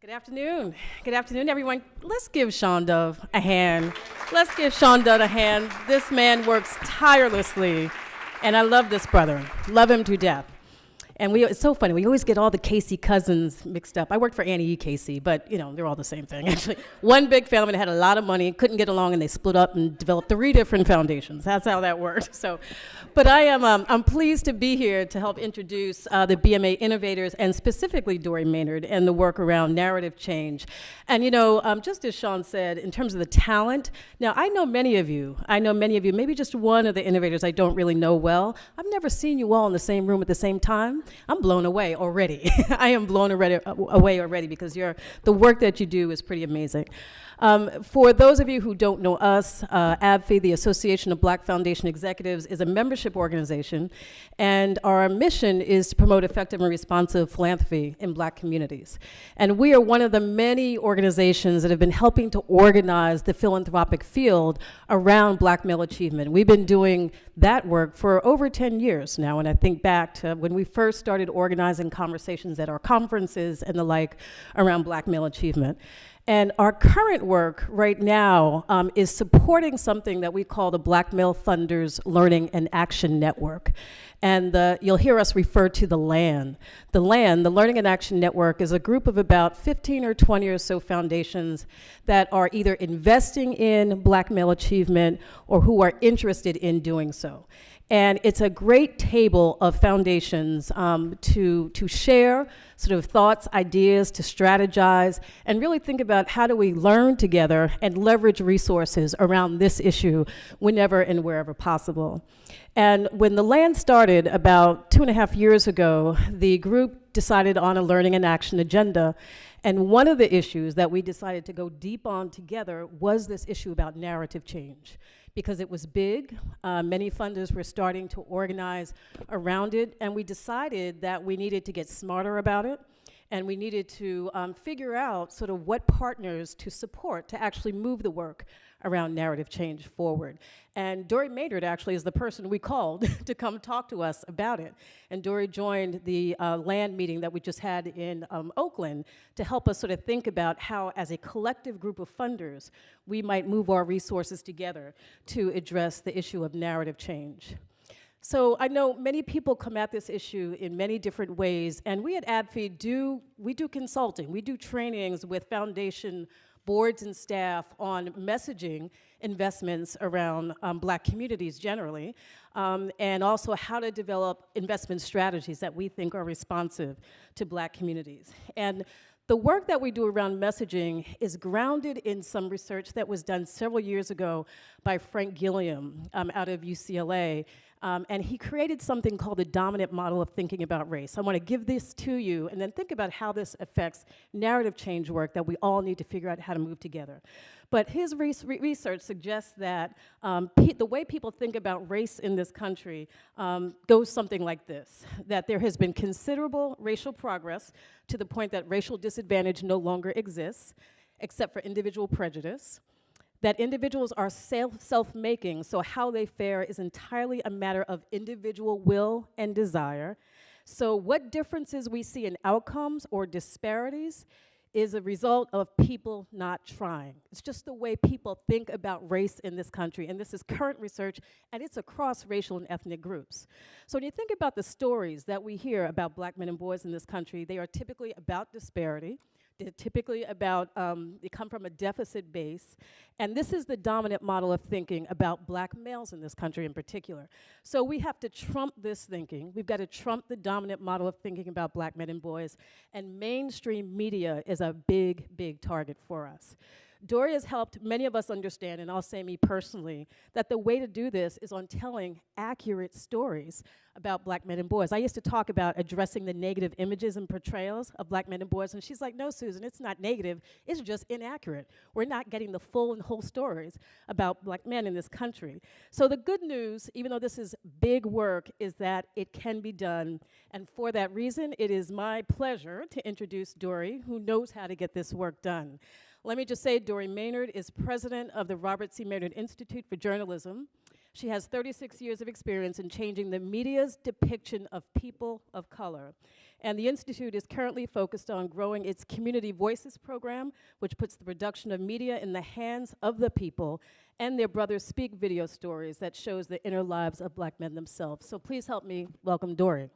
Good afternoon. Good afternoon, everyone. Let's give Sean Dove a hand. Let's give Sean Dove a hand. This man works tirelessly, and I love this brother. Love him to death. And it's so funny. We always get all the Casey cousins mixed up. I worked for Annie E. Casey, but they're all the same thing. Actually, one big family that had a lot of money, couldn't get along, and they split up and developed 3 different foundations. That's how that worked. But I'm pleased to be here to help introduce the BMA innovators, and specifically Dory Maynard and the work around narrative change. And just as Sean said, in terms of the talent, now I know many of you, maybe just one of the innovators I don't really know well. I've never seen you all in the same room at the same time. I'm blown away already. I am blown away already because the work that you do is pretty amazing. For those of you who don't know us, ABFE, the Association of Black Foundation Executives, is a membership organization, and our mission is to promote effective and responsive philanthropy in Black communities. And we are one of the many organizations that have been helping to organize the philanthropic field around Black male achievement. We've been doing that work for over 10 years now, and I think back to when we first started organizing conversations at our conferences and the like around Black male achievement. And our current work right now is supporting something that we call the Black Male Funders Learning and Action Network. And you'll hear us refer to the LAN. The LAN, the Learning and Action Network, is a group of about 15 or 20 or so foundations that are either investing in Black male achievement or who are interested in doing so. And it's a great table of foundations to share sort of thoughts, ideas, to strategize, and really think about how do we learn together and leverage resources around this issue whenever and wherever possible. And when the LAN started about 2.5 years ago, the group decided on a learning and action agenda. And one of the issues that we decided to go deep on together was this issue about narrative change. Because it was big, many funders were starting to organize around it, and we decided that we needed to get smarter about it, and we needed to figure out sort of what partners to support to actually move the work around narrative change forward. And Dory Maynard actually is the person we called to come talk to us about it. And Dory joined the LAN meeting that we just had in Oakland to help us sort of think about how, as a collective group of funders, we might move our resources together to address the issue of narrative change. So I know many people come at this issue in many different ways, and we at ABFE do consulting. We do trainings with foundation boards and staff on messaging investments around Black communities generally, and also how to develop investment strategies that we think are responsive to Black communities. And the work that we do around messaging is grounded in some research that was done several years ago by Frank Gilliam out of UCLA. And he created something called the dominant model of thinking about race. I want to give this to you and then think about how this affects narrative change work that we all need to figure out how to move together. But his research suggests that the way people think about race in this country goes something like this, that there has been considerable racial progress to the point that racial disadvantage no longer exists, except for individual prejudice, that individuals are self-making, so how they fare is entirely a matter of individual will and desire. So what differences we see in outcomes or disparities is a result of people not trying. It's just the way people think about race in this country, and this is current research, and it's across racial and ethnic groups. So when you think about the stories that we hear about Black men and boys in this country, they are typically about disparity. They're typically about, they come from a deficit base, and this is the dominant model of thinking about Black males in this country in particular. So we have to trump this thinking. We've got to trump the dominant model of thinking about Black men and boys, and mainstream media is a big, big target for us. Dory has helped many of us understand, and I'll say me personally, that the way to do this is on telling accurate stories about Black men and boys. I used to talk about addressing the negative images and portrayals of Black men and boys, and she's like, no, Susan, it's not negative, it's just inaccurate. We're not getting the full and whole stories about Black men in this country. So the good news, even though this is big work, is that it can be done, and for that reason, it is my pleasure to introduce Dory, who knows how to get this work done. Let me just say, Dory Maynard is president of the Robert C. Maynard Institute for Journalism. She has 36 years of experience in changing the media's depiction of people of color. And the Institute is currently focused on growing its Community Voices program, which puts the production of media in the hands of the people, and their Brothers Speak video stories that shows the inner lives of Black men themselves. So please help me welcome Dory.